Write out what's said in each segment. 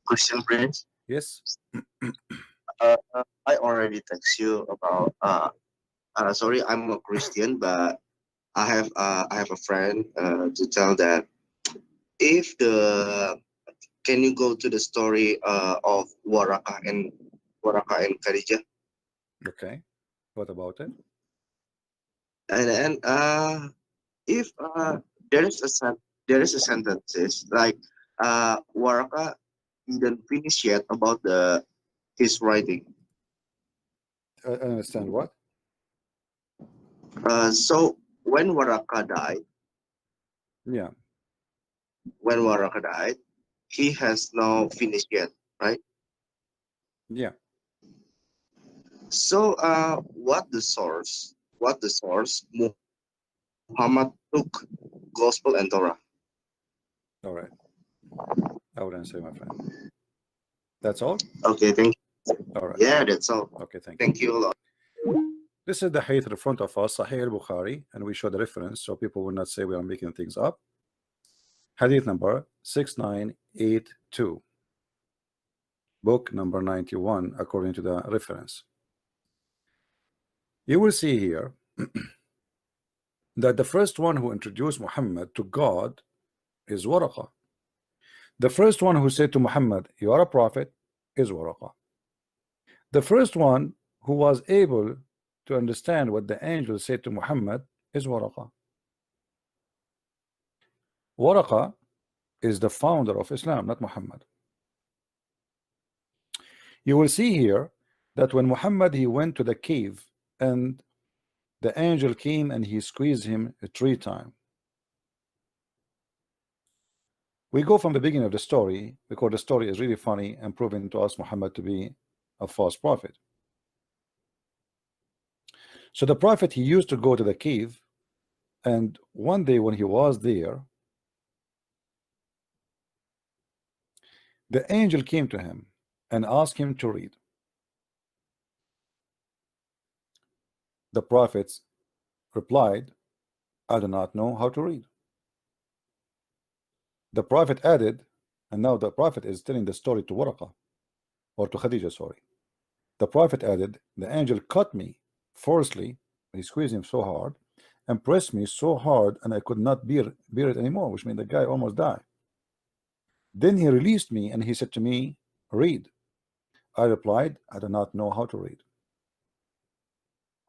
Christian Prince. Yes. Uh, I already text you about. Sorry, I'm a Christian, but I have a friend to tell that if the can you go to the story of Waraqah and Khadijah, Okay. What about it? and then if there is a there is a sentences like Waraqah didn't finish yet about the his writing. I understand what? So when Waraqah died, Yeah. when Waraqah died, he has now finished yet, right? Yeah. So what the source? What the source? Muhammad took gospel and Torah. All right. I would answer, my friend. That's all? Okay, thank you. All right. Yeah, that's all. Okay, thank you. Thank you a lot. This is the hadith in front of us, Sahih al-Bukhari, and we show the reference so people will not say we are making things up. Hadith number 6982. Book number 91, according to the reference. You will see here that the first one who introduced Muhammad to God is Waraqah. The first one who said to Muhammad, "You are a prophet," is Waraqah. The first one who was able to understand what the angel said to Muhammad is Waraqah. Waraqah is the founder of Islam, not Muhammad. You will see here that when Muhammad he went to the cave and the angel came and he squeezed him 3 times. We go from the beginning of the story because the story is really funny and proving to us Muhammad to be a false prophet. So the prophet he used to go to the cave, and one day when he was there, the angel came to him and asked him to read. The prophets replied, "I do not know how to read." The prophet added, and now the prophet is telling the story to Waraqah, or to Khadijah, sorry. The prophet added, "The angel cut me forcefully," he squeezed him so hard, "and pressed me so hard, and I could not bear it anymore," which means the guy almost died. Then he released me, and he said to me, "Read." I replied, "I do not know how to read."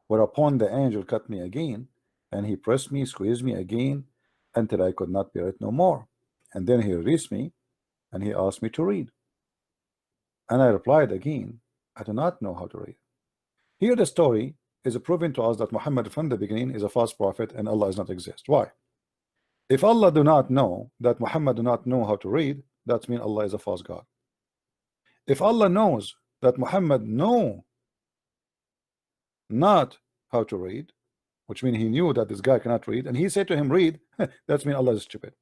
Whereupon the angel cut me again, and he pressed me, squeezed me again, until I could not bear it no more. And then he released me, and he asked me to read. And I replied again, "I do not know how to read." Here the story is proving to us that Muhammad from the beginning is a false prophet and Allah does not exist. Why? If Allah do not know that Muhammad do not know how to read, that means Allah is a false God. If Allah knows that Muhammad know not how to read, which means he knew that this guy cannot read, and he said to him, "Read," that means Allah is stupid.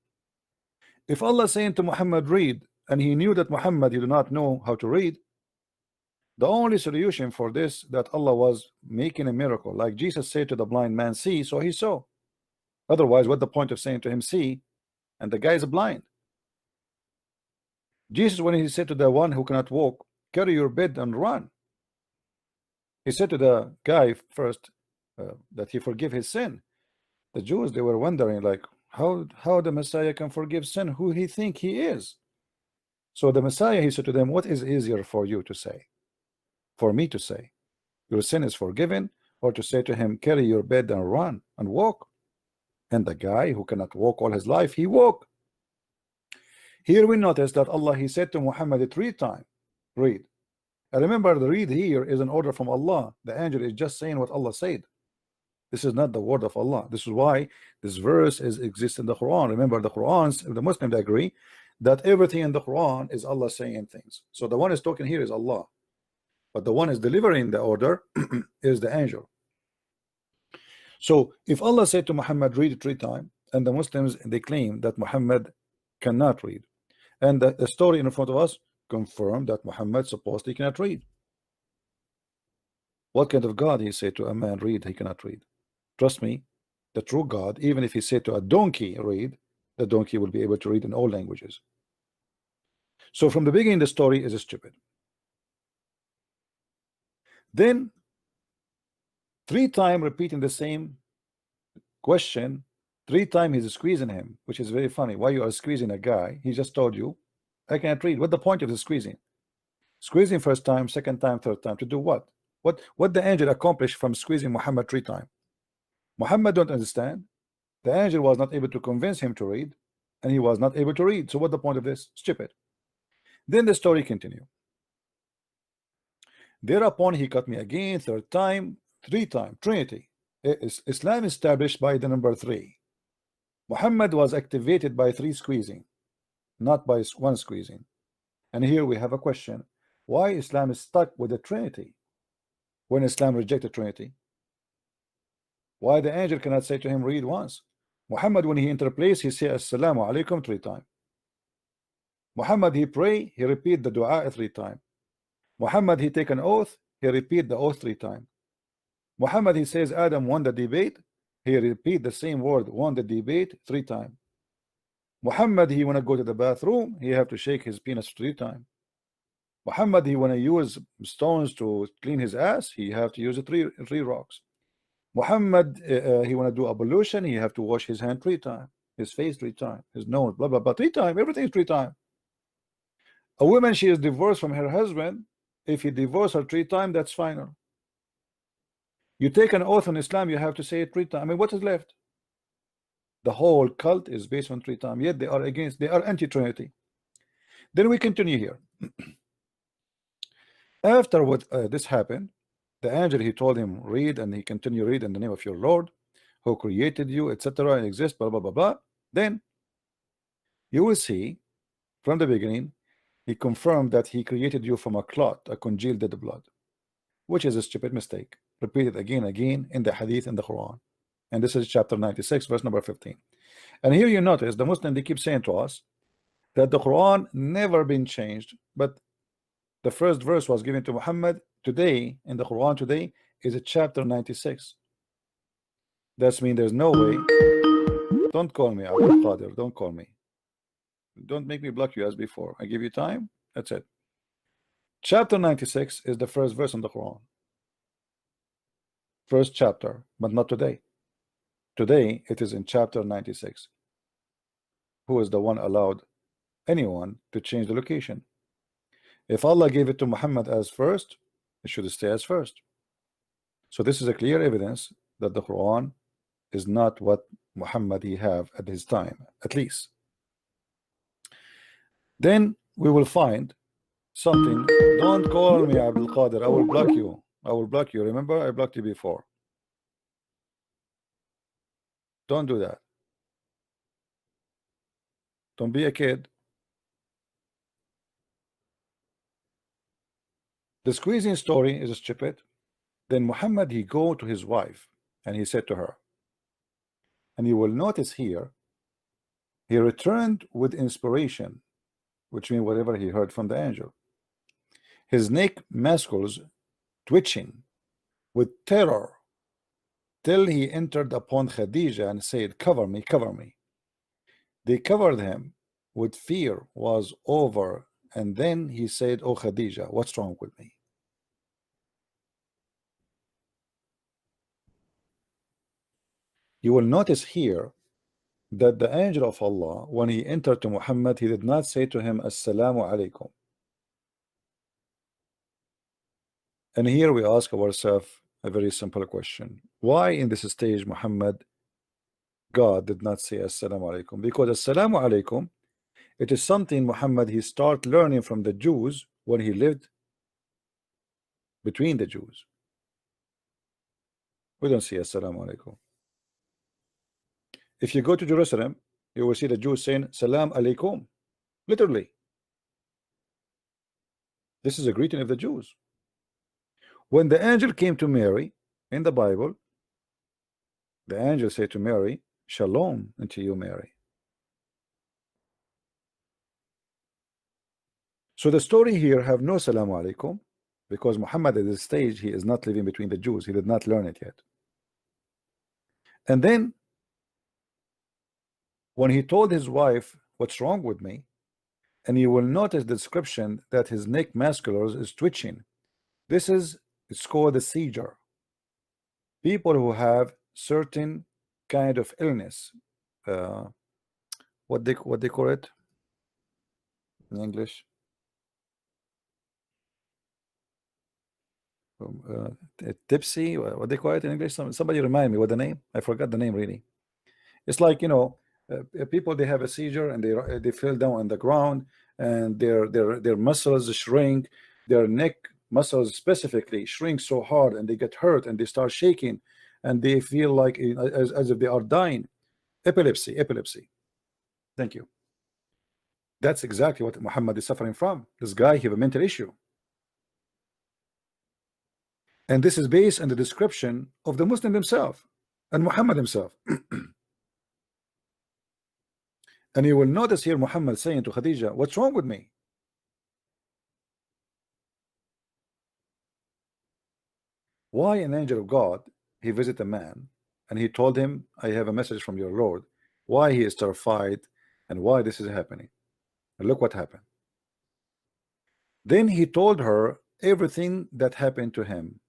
If Allah saying to Muhammad, "Read," and he knew that Muhammad he do not know how to read, the only solution for this that Allah was making a miracle, like Jesus said to the blind man, "See," so he saw. Otherwise, what the point of saying to him, "See," and the guy is blind? Jesus, when he said to the one who cannot walk, "Carry your bed and run," he said to the guy first that he forgive his sin. The Jews, they were wondering like how the Messiah can forgive sin, who he think he is. So the Messiah, he said to them, "What is easier for you to say? For me to say, your sin is forgiven, or to say to him, carry your bed and run and walk?" And the guy who cannot walk all his life, he walked. Here we notice that Allah, he said to Muhammad 3 times, "Read." And remember, the read here is an order from Allah. The angel is just saying what Allah said. This is not the word of Allah. This is why this verse exists in the Quran. Remember, the Qurans, the Muslims agree that everything in the Quran is Allah saying things. So the one is talking here is Allah, but the one is delivering the order is the angel. So if Allah said to Muhammad, "Read 3 times," and the Muslims they claim that Muhammad cannot read, and the story in front of us confirmed that Muhammad supposedly cannot read. What kind of God he said to a man, "Read," he cannot read? Trust me, the true God, even if he said to a donkey, "Read," the donkey will be able to read in all languages. So from the beginning, the story is stupid. Then 3 times repeating the same question, 3 times he's squeezing him, which is very funny. Why you are squeezing a guy? He just told you, I cannot read. What the point of the squeezing? Squeezing first time, second time, third time, to do what? What the angel accomplished from squeezing Muhammad 3 times? Muhammad don't understand. The angel was not able to convince him to read, and he was not able to read. So what the point of this? Stupid. Then the story continue. Thereupon he cut me again, third time, 3 times, Trinity. Islam established by the number 3. Muhammad was activated by 3 squeezing, not by 1 squeezing. And here we have a question. Why Islam is stuck with the Trinity when Islam rejected Trinity? Why the angel cannot say to him, read once? Muhammad, when he enter place, he say Assalamu alaikum 3 times. Muhammad, he pray, he repeat the dua 3 times. Muhammad, he take an oath, he repeat the oath 3 times. Muhammad, he says Adam won the debate, he repeat the same word, won the debate 3 times. Muhammad, he wanna go to the bathroom, he have to shake his penis 3 times. Muhammad, he wanna use stones to clean his ass, he have to use three rocks. Muhammad, he wanna do ablution, he have to wash his hand 3 times, his face 3 times, his nose, blah blah blah 3 times, everything is 3 times. A woman, she is divorced from her husband. If he divorced her 3 times, that's final. You take an oath in Islam, you have to say it 3 times. I mean, what is left? The whole cult is based on 3 times, yet they are anti-Trinity. Then we continue here. After what this happened, the angel, he told him, read, and he continued, read in the name of your Lord who created you, etc., and exist, blah blah blah blah. Then you will see from the beginning he confirmed that he created you from a clot, a congealed dead blood, which is a stupid mistake, repeated again and again in the hadith and the Quran. And this is chapter 96, verse number 15. And here you notice the Muslim, they keep saying to us that the Quran never been changed, but the first verse was given to Muhammad today in the Quran today is a chapter 96. That's mean there's no way. Don't call me Abdul Qadir, don't call me. Don't make me block you as before. I give you time, that's it. Chapter 96 is the first verse in the Quran. First chapter, but not today. Today it is in chapter 96. Who is the one allowed anyone to change the location? If Allah gave it to Muhammad as first, it should stay as first. So this is a clear evidence that the Quran is not what Muhammad he have at his time, at least. Then we will find something. Don't call me Abdul Qadir, I will block you. I will block you. Remember, I blocked you before. Don't do that. Don't be a kid. The squeezing story is stupid. Then Muhammad, he go to his wife and he said to her, and you will notice here, he returned with inspiration, which means whatever he heard from the angel. His neck muscles twitching with terror till he entered upon Khadija and said, cover me, cover me. They covered him with fear was over, and then he said, oh Khadija, what's wrong with me? You will notice here that the angel of Allah, when he entered to Muhammad, he did not say to him Assalamu alaikum. And here we ask ourselves a very simple question. Why in this stage Muhammad, God did not say Assalamu alaikum? Because Assalamu alaikum, it is something Muhammad he start learning from the Jews when he lived between the Jews. We don't see Assalamu alaikum. If you go to Jerusalem, you will see the Jews saying Salam alaikum, literally. This is a greeting of the Jews. When the angel came to Mary in the Bible, the angel said to Mary, Shalom unto you, Mary. So the story here have no Salamu alaikum, because Muhammad at this stage, he is not living between the Jews. He did not learn it yet. And then when he told his wife, what's wrong with me? and you will notice the description that his neck musculars is twitching. This is, it's called a seizure. People who have certain kind of illness, uh, what they call it in English, tipsy, what they call it in English. Somebody remind me what the name. I forgot the name really. It's like, people, they have a seizure and they fell down on the ground, and their muscles shrink, their neck muscles specifically shrink so hard, and they get hurt and they start shaking, and they feel like as if they are dying. Epilepsy. Thank you. That's exactly what Muhammad is suffering from. This guy have a mental issue, and this is based on the description of the Muslim himself and Muhammad himself. And you will notice here Muhammad saying to Khadija, what's wrong with me? Why an angel of God, he visited a man and he told him, I have a message from your Lord, why he is terrified and why this is happening. And look what happened. Then he told her everything that happened to him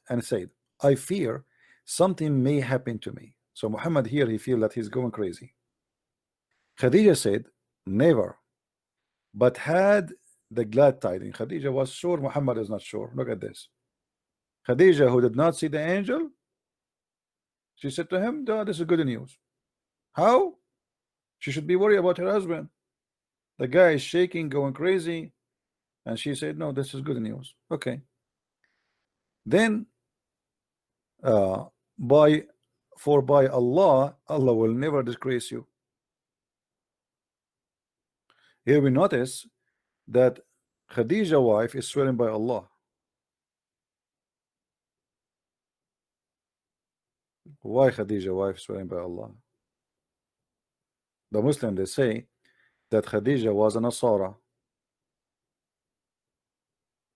and said, I fear something may happen to me. So Muhammad here, he feel that he's going crazy. Khadija said, never, but had the glad tidings. Khadija was sure, Muhammad is not sure. Look at this. Khadija, who did not see the angel, she said to him, this is good news. How? She should be worried about her husband. The guy is shaking, going crazy. And she said, no, this is good news. Okay. Then, by Allah, Allah will never disgrace you. Here we notice that Khadija wife is swearing by Allah. Why Khadija wife swearing by Allah? The Muslim, they say that Khadija was a Nasara,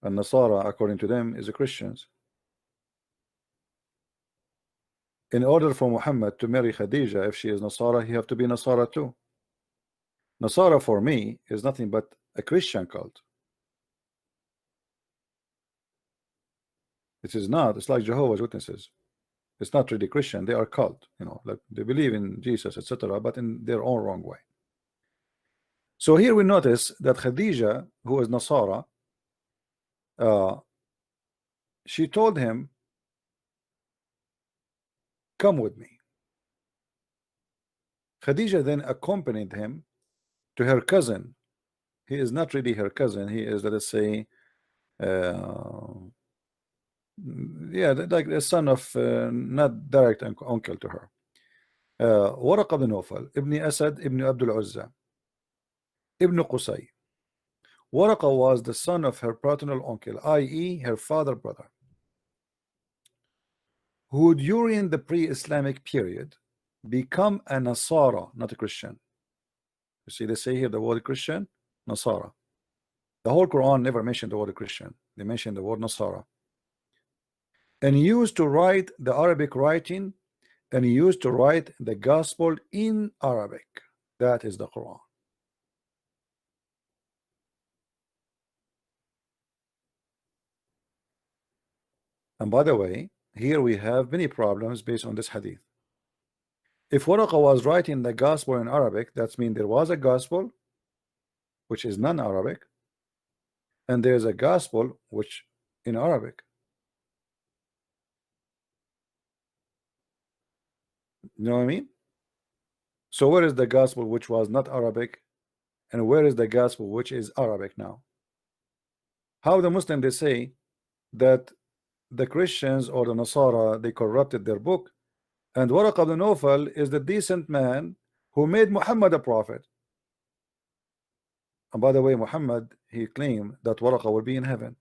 and Nasara, according to them, is a Christians. In order for Muhammad to marry Khadija, if she is Nasara, he have to be Nasara too. Nasara for me is nothing but a Christian cult. It is not. It's like Jehovah's Witnesses. It's not really Christian. They are cult. Like they believe in Jesus, etc., but in their own wrong way. So here we notice that Khadija, who is Nasara, she told him, come with me. Khadija then accompanied him to her cousin. He is not really her cousin. He is, let us say, like the son of not direct uncle to her. Waraqah ibn Nawfal, Ibn Asad, Ibn Abdul Uzza, Ibn Qusay. Waraqah was the son of her paternal uncle, i.e. her father brother, who during the pre-Islamic period become a Nasara, not a Christian. You see, they say here the word Christian, Nasara. The whole Quran never mentioned the word Christian. They mentioned the word Nasara. And used to write the Arabic writing, and used to write the gospel in Arabic. That is the Quran. And by the way, here we have many problems based on this hadith. If Waraqah was writing the gospel in Arabic, that means there was a gospel which is non-Arabic, and there's a gospel which in Arabic. You know what I mean? So where is the gospel which was not Arabic, and where is the gospel which is Arabic now? How the Muslim, they say that the Christians or the Nasara, they corrupted their book, and Waraqah ibn Nawfal is the decent man who made Muhammad a prophet. And by the way, Muhammad, he claimed that Waraqah will be in heaven.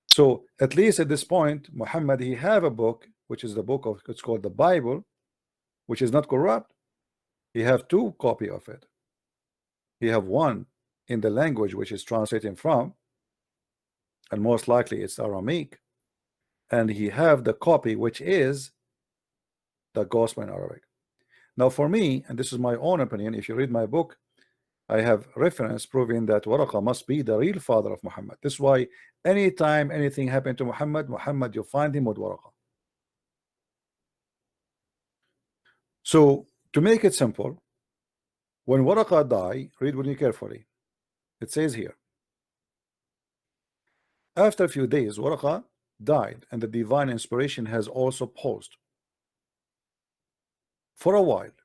So at least at this point, Muhammad, he have a book, which is the book of, it's called the Bible, which is not corrupt. He have two copy of it. He have one in the language which is translating from, and most likely it's Aramaic, and he have the copy which is the gospel in Arabic. Now for me, and this is my own opinion, if you read my book, I have reference proving that Waraqah must be the real father of Muhammad. This is why anytime anything happened to Muhammad, you find him with Waraqah. So to make it simple, when Waraqah died, read with me carefully. It says here, after a few days, Waraqah died, and the divine inspiration has also paused for a while.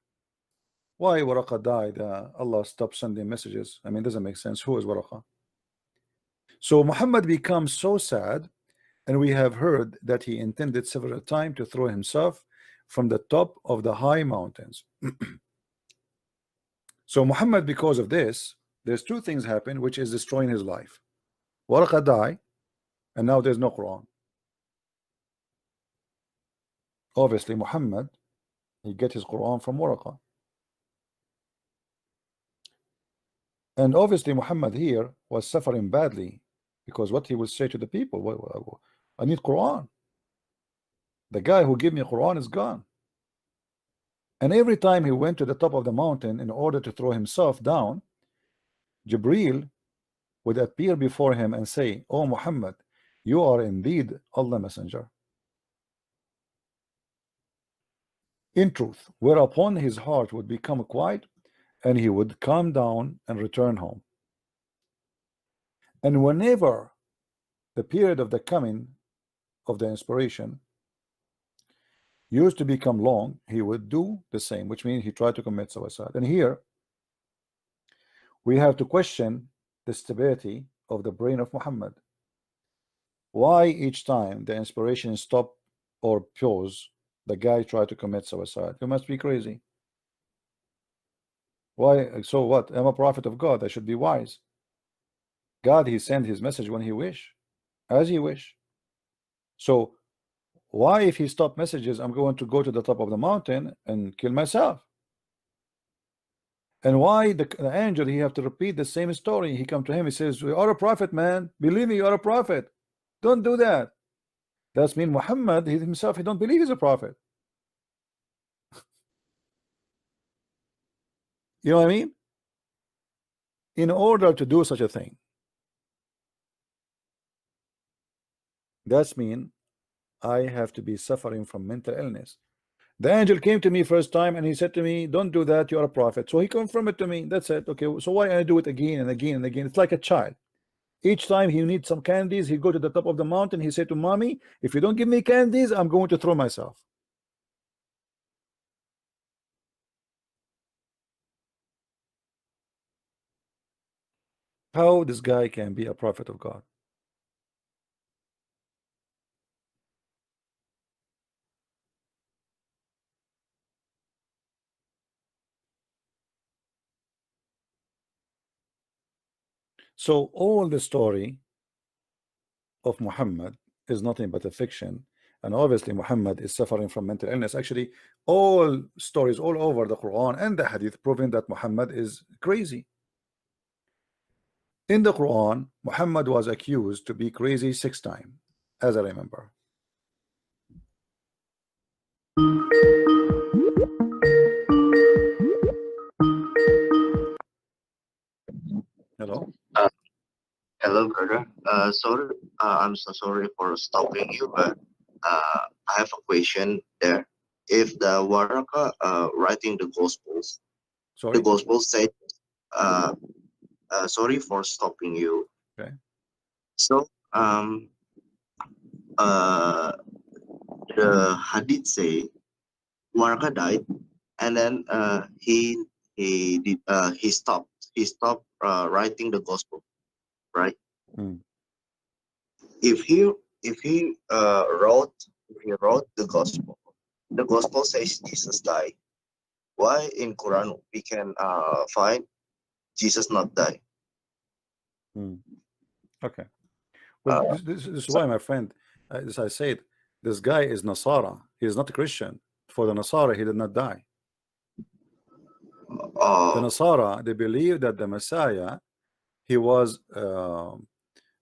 Why Waraqah died? Allah stopped sending messages. I mean, doesn't make sense. Who is Waraqah? So Muhammad becomes so sad, and we have heard that he intended several times to throw himself from the top of the high mountains. So Muhammad, because of this, there's two things happen, which is destroying his life. Waraqah died, and now there's no Quran. Obviously, Muhammad, he get his Quran from Waraqah. And obviously Muhammad here was suffering badly, because what he would say to the people, I need Quran. The guy who gave me Quran is gone. And every time he went to the top of the mountain in order to throw himself down, Jibreel would appear before him and say, "Oh Muhammad, you are indeed Allah messenger." In truth, whereupon his heart would become quiet, and he would calm down and return home. And whenever the period of the coming of the inspiration used to become long, he would do the same, which means he tried to commit suicide. And here we have to question the stability of the brain of Muhammad. Why each time the inspiration stop or pause, the guy tried to commit suicide? You must be crazy. Why? So what? I'm a prophet of God. I should be wise. God, he sent his message when he wish, as he wish. So why, if he stopped messages, I'm going to go to the top of the mountain and kill myself? And why the angel, he have to repeat the same story? He come to him, he says, "You are a prophet, man. Believe me, you are a prophet. Don't do that." That's mean Muhammad, he himself, he don't believe he's a prophet. You know what I mean? In order to do such a thing, that's mean I have to be suffering from mental illness. The angel came to me first time and he said to me, "Don't do that, you are a prophet." So he confirmed it to me. That's it. Okay, so why I do it again and again and again? It's like a child. Each time he needs some candies, he go to the top of the mountain, he said to mommy, "If you don't give me candies, I'm going to throw myself." How this guy can be a prophet of God? So all the story of Muhammad is nothing but a fiction, and obviously Muhammad is suffering from mental illness. Actually, all stories all over the Quran and the Hadith proving that Muhammad is crazy. In the Quran, Muhammad was accused to be crazy 6 times, as I remember. Hello? Uh, Hello, brother. Sorry, I'm so sorry for stopping you, but I have a question there. If the Waraka writing the Sorry? Gospels say, uh, sorry for stopping you. Okay. So, uh, the Hadith say Waraka died, and then he stopped writing the Gospel, right? Hmm. If he if he wrote the Gospel says Jesus died. Why in Quran we can find Jesus not die? Hmm. Okay. Well, Uh, this is so, why, my friend, as I said, this guy is Nasara. He is not a Christian. For the Nasara, he did not die. The uh, Nasara, they believe that the Messiah, he was,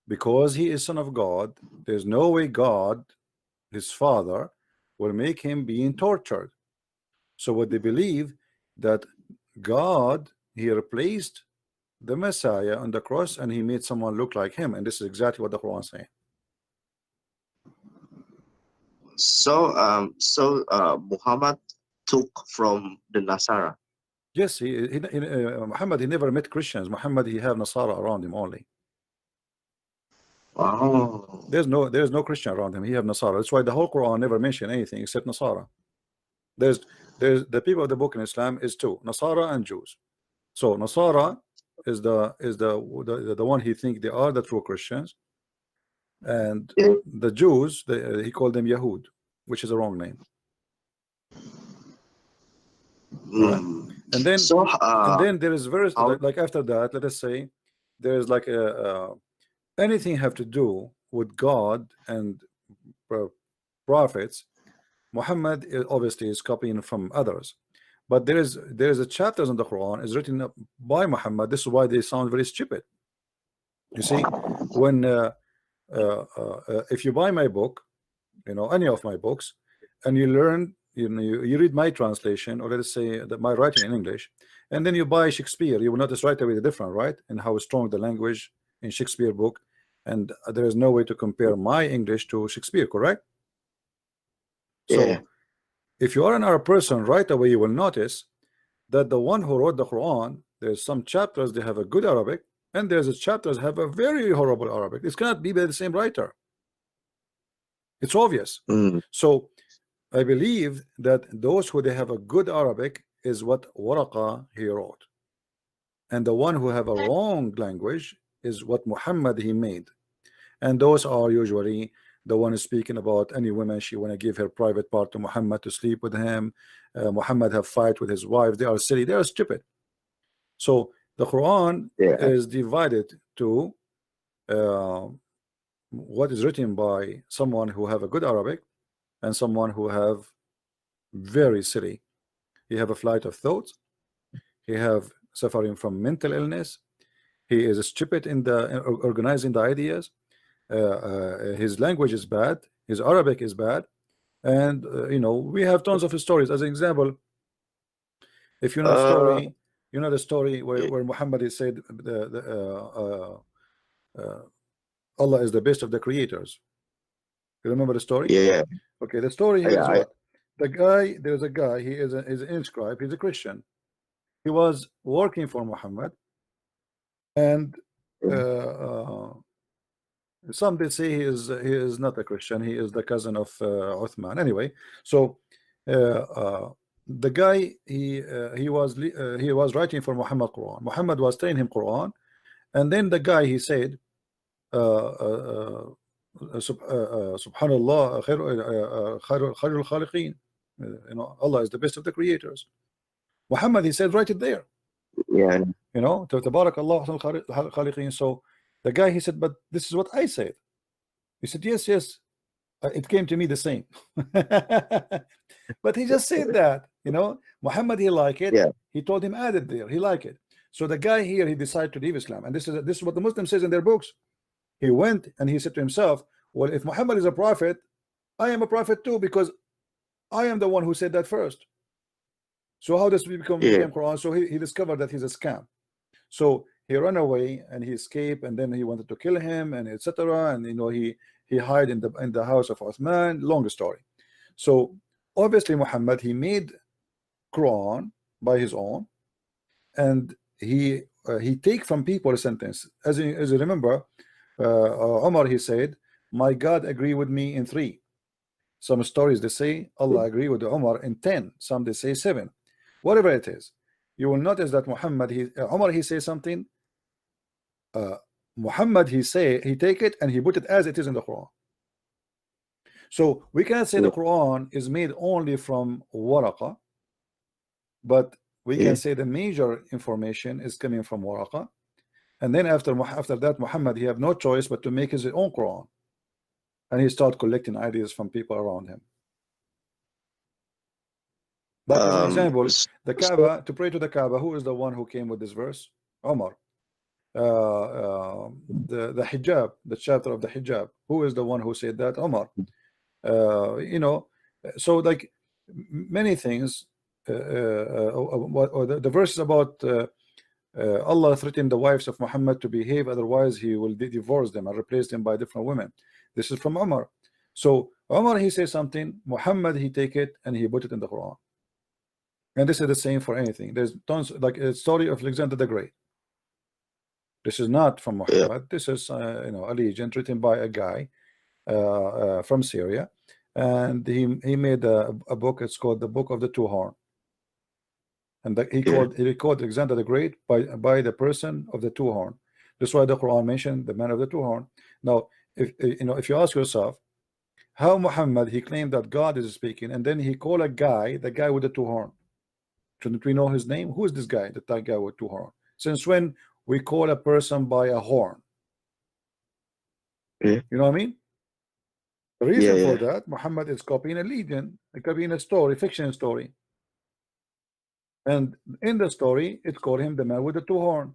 because he is son of God, there's no way God, his father, will make him being tortured. So what they believe, that God, he replaced the Messiah on the cross, and he made someone look like him, and this is exactly what the Quran is saying. So Muhammad took from the Nasara. Yes, Muhammad, he never met Christians. Muhammad, he have Nasara around him only. Oh, There's no Christian around him. He have Nasara. That's why the whole Quran never mention anything except Nasara. There's the people of the book in Islam is two, Nasara and Jews. So Nasara is the one he think they are the true Christians, and yeah. the Jews, he called them Yahud, which is a wrong name. Right? Mm. And then So, there is verse how? like after that, let us say there is like anything have to do with God and prophets. Muhammad obviously is copying from others, but there is a chapters in the Quran is written by Muhammad. This is why they sound very stupid. You see, when if you buy my book, any of my books, and you learn, you read my translation, or let's say that my writing in English, and then you buy Shakespeare, you will notice right away the difference, right, and how strong the language in Shakespeare book, and there is no way to compare my English to Shakespeare, correct? Yeah. So if you are an Arab person, right away you will notice that the one who wrote the Quran, there's some chapters they have a good Arabic, and there's a chapters have a very horrible Arabic. This cannot be by the same writer. It's obvious. Mm. So I believe that those who they have a good Arabic is what Waraqah he wrote, and the one who have a wrong language is what Muhammad he made, and those are usually the one speaking about any woman she want to give her private part to Muhammad to sleep with him. Muhammad have fight with his wife. They are silly. They are stupid. So the Quran Yeah. is divided to what is written by someone who have a good Arabic and someone who have very silly. He have a flight of thoughts. He have suffering from mental illness. He is stupid in the organizing the ideas. His language is bad. His Arabic is bad. And we have tons of stories. As an example, if you know the Uh. story, the story Yeah. where Muhammad is said Allah is the best of the creators. You remember the story? Yeah. Okay, the story here is Yeah. what? There's a guy, he is an inscribe, he's a Christian. He was working for Muhammad, and some they say he is not a Christian, he is the cousin of Uthman. Anyway, so the guy he was writing for Muhammad Quran. Muhammad was telling him Quran, and then the guy he said Subhanallah, khairul khaliqeen. Allah is the best of the creators. Muhammad he said write it there. Yeah. Tabarakallah ahsanul khaliqeen. So the guy he said, but this is what I said. He said, yes, it came to me the same. But he just said that, Muhammad he like it. Yeah. He told him add it there. He like it. So the guy here he decided to leave Islam, and this is what the Muslim says in their books. He went and he said to himself, well, if Muhammad is a prophet, I am a prophet too, because I am the one who said that first. So how does we became Quran? So he discovered that he's a scam. So he ran away and he escaped, and then he wanted to kill him, and etc. And he hid in the house of Uthman. Long story. So obviously Muhammad he made Quran by his own, and he take from people a sentence. As you remember, Umar he said, my God agree with me in 3. Some stories they say Allah agree with Umar in 10. Some they say 7. Whatever it is, you will notice that Muhammad Umar he say something, Muhammad he take it and he put it as it is in the Quran. So we cannot say the Quran is made only from Waraqah, but we can say the major information is coming from Waraqah. And then after that, Muhammad he have no choice but to make his own Quran, and he start collecting ideas from people around him. Like as an example, the Kaaba, to pray to the Kaaba, who is the one who came with this verse? Umar. The hijab, the chapter of the hijab, who is the one who said that? Umar. So like many things. The verses about Allah threatened the wives of Muhammad to behave, otherwise he will divorce them and replace them by different women. This is from Umar. So Umar, he says something, Muhammad, he take it and he put it in the Quran. And this is the same for anything. There's tons, like a story of Alexander the Great. This is not from yeah, Muhammad. This is a legend written by a guy from Syria, and he made a book. It's called the Book of the Two Horn, and yeah, he recalled Alexander the Great by the person of the two horn. That's why the Quran mentioned the man of the two horn. Now, if you ask yourself how Muhammad, he claimed that God is speaking, and then he called a guy, the guy with the two horn. Shouldn't we know his name? Who is this guy, that guy with two horn? Since when we call a person by a horn? yeah, You know what I mean? The yeah, reason for yeah, that, Muhammad is copying a legend, copying a story, fiction story. And in the story, it's called him the man with the two horn.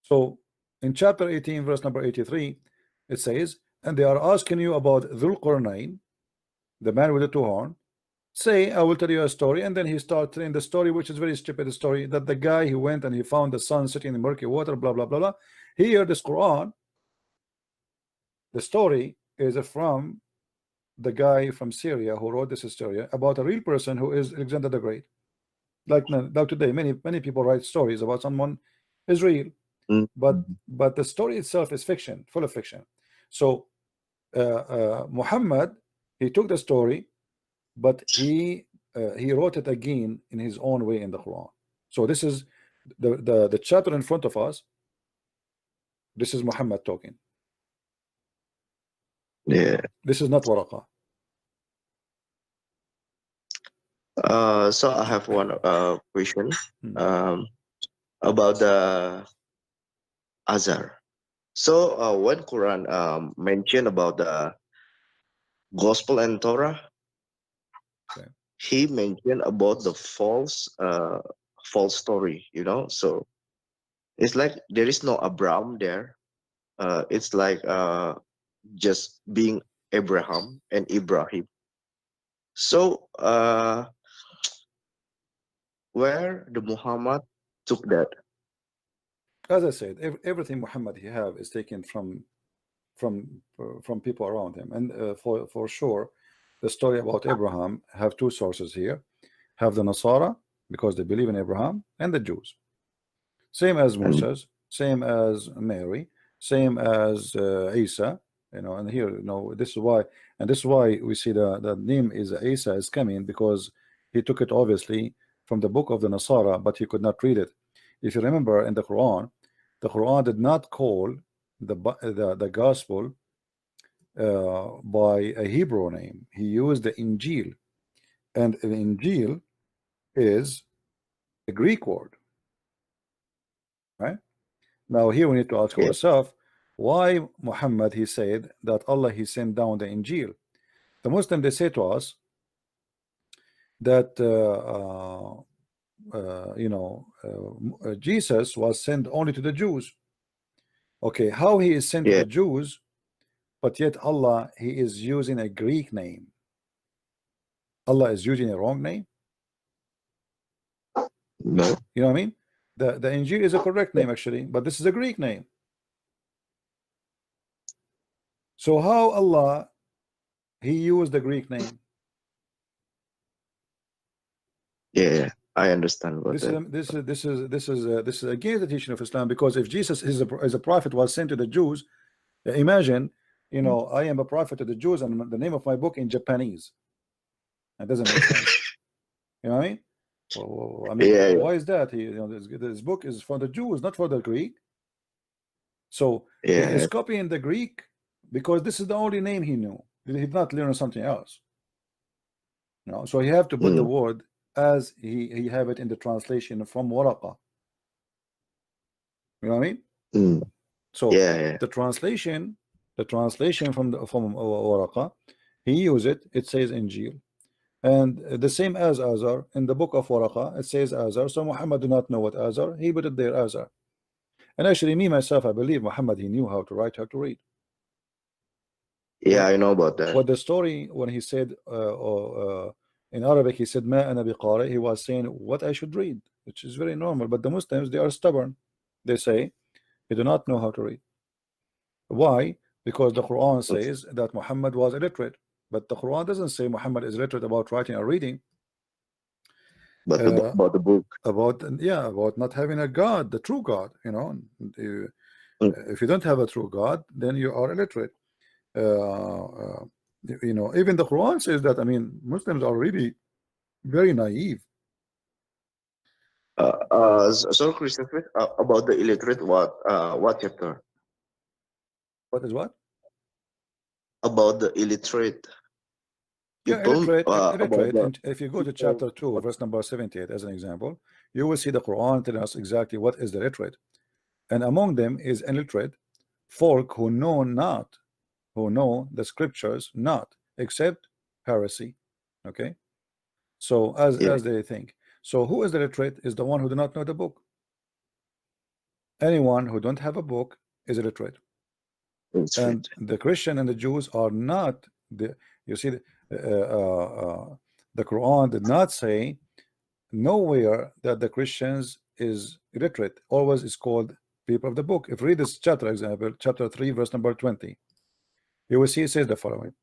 So in chapter 18, verse number 83, it says, and they are asking you about Dhul Qarnayn, the man with the two horn. Say, I will tell you a story, and then he starts telling the story, which is very stupid story, that the guy who went and he found the sun sitting in murky water, blah blah blah blah. Here, this Quran, the story is from the guy from Syria who wrote this story about a real person who is Alexander the Great. Like now today, many people write stories about someone is real, mm, but the story itself is fiction, full of fiction. So Muhammad, he took the story, but he wrote it again in his own way in the Quran. So this is the chapter in front of us. This is Muhammad talking. yeah. This is not Waraqah. So I have one question Hmm. um about the Azhar. So when Quran mentioned about the Gospel and Torah, Okay. he mentioned about the false story. So it's like there is no Abraham there. It's like just being Abraham and Ibrahim. So where the Muhammad took that? As I said, everything Muhammad he have is taken from people around him, and for sure, the story about Abraham have two sources here. Have the Nasara because they believe in Abraham, and the Jews. Same as And Moses, same as Mary, same as Isa. And here, this is why, and this is why we see the name is Isa is coming, because he took it obviously from the book of the Nasara, but he could not read it. If you remember in the Quran did not call the gospel by a Hebrew name. He used the Injil, and the Injil is a Greek word, right? Now here we need to ask yeah, ourselves why Muhammad he said that Allah he sent down the Injil. The Muslim they say to us that Jesus was sent only to the Jews. Okay, how he is sent to yeah, the Jews, but yet Allah he is using a Greek name. Allah is using a wrong name. no, You know what I mean? The Injil is a correct name actually, but this is a Greek name. So how Allah he used the Greek name? yeah. I understand about This is that. against the teaching of Islam, because if Jesus is a prophet was sent to the Jews, imagine, I am a prophet to the Jews and the name of my book in Japanese. That doesn't make sense. You know what I mean? Well, I mean, Yeah, yeah, why is that? This book is for the Jews, not for the Greek. So he is yeah. copying the Greek because this is the only name he knew. He did not learn something else. So he have to put the Mm, word as he have it in the translation from Waraqah. You know what I mean? mm, So yeah, yeah, the translation from Waraqah, he use it. It says Injil, and the same as Azar in the book of Waraqah. It says Azar. So Muhammad do not know what Azar. He put it there Azar. And actually, me myself, I believe Muhammad he knew how to write, how to read. yeah. What I know about that. what the story when he said in Arabic, he said Ma ana biqari, he was saying what I should read. which is very normal. But the Muslims, they are stubborn. They say they do not know how to read. Why? Because the Quran says that Muhammad was illiterate, but the Quran doesn't say Muhammad is illiterate about writing or reading. But Uh, about the book. about, yeah, about not having a God, the true God. You know, Mm. if you don't have a true God, then you are illiterate. Uh, uh, you know, even the Quran says that. I mean, Muslims are really very naive. So Christian Smith, about the illiterate, what chapter? What is what? About the illiterate Yeah, people, illiterate, about illiterate. the And if you go to people. chapter 2, verse number 78, as an example, you will see the Quran telling us exactly what is the illiterate. And among them is illiterate folk who know not, who know the scriptures not, except heresy. Okay, so Yeah, as they think. So who is the illiterate? Is the one who do not know the book. Anyone who don't have a book is illiterate. it's right. And the Christian and the Jews are not the. You see, the Quran did not say nowhere that the Christians is illiterate. Always is called people of the book. If you read this chapter, example, chapter 3, verse number 20, you will see it says the following: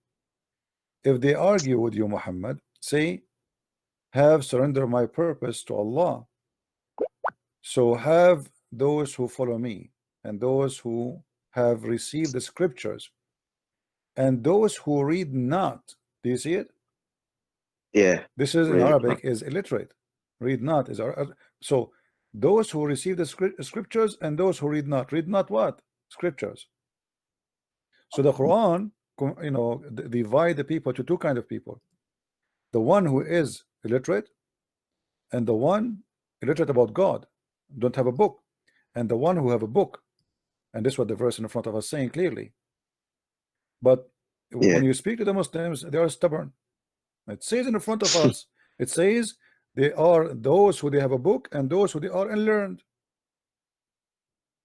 if they argue with you, Muhammad, say, have surrendered my purpose to Allah. So have those who follow me, and those who have received the scriptures, and those who read not. Do you see it? Yeah, This is in really. Arabic is illiterate. Read not is so those who receive the scriptures and those who read not. Read not what? Scriptures. So the Quran, you know, divide the people to two kind of people: the one who is illiterate, and the one illiterate about God, don't have a book, and the one who have a book. And this is what the verse in front of us saying clearly. But Yeah. when you speak to the Muslims, they are stubborn. It says in front of us, it says they are those who they have a book and those who they are unlearned.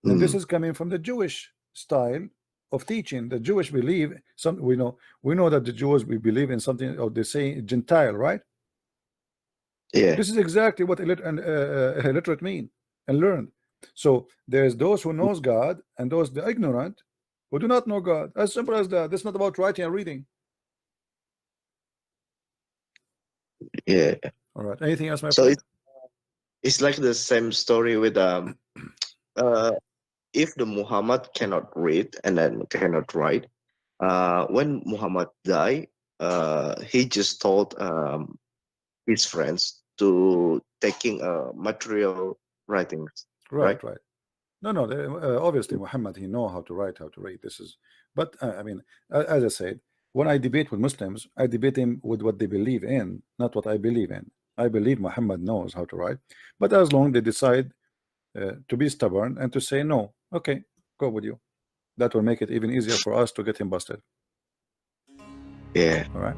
And this Mm. is coming from the Jewish style of teaching. The Jewish believe some, we know that the Jews, we believe in something, or they say Gentile, right? Yeah. This is exactly what illiterate mean, and learned. So there's those who knows God and those the ignorant who do not know God. As simple as that. This is not about writing and reading. Yeah. All right. Anything else, my So friend? it's like the same story with uh if the Muhammad cannot read and then cannot write, when Muhammad died, he just told his friends to taking material writings, right? Right, right. No, no. Obviously, Muhammad, he know how to write, how to read. This is, but I mean, as I said, when I debate with Muslims, I debate him with what they believe in, not what I believe in. I believe Muhammad knows how to write, but as long they decide to be stubborn and to say no, okay, go with you. That will make it even easier for us to get him busted. Yeah. All right.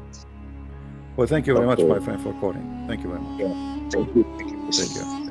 Well, thank you very much, Okay. my friend, for calling. Thank you very much. Yeah. Thank you. Thank you. Take care.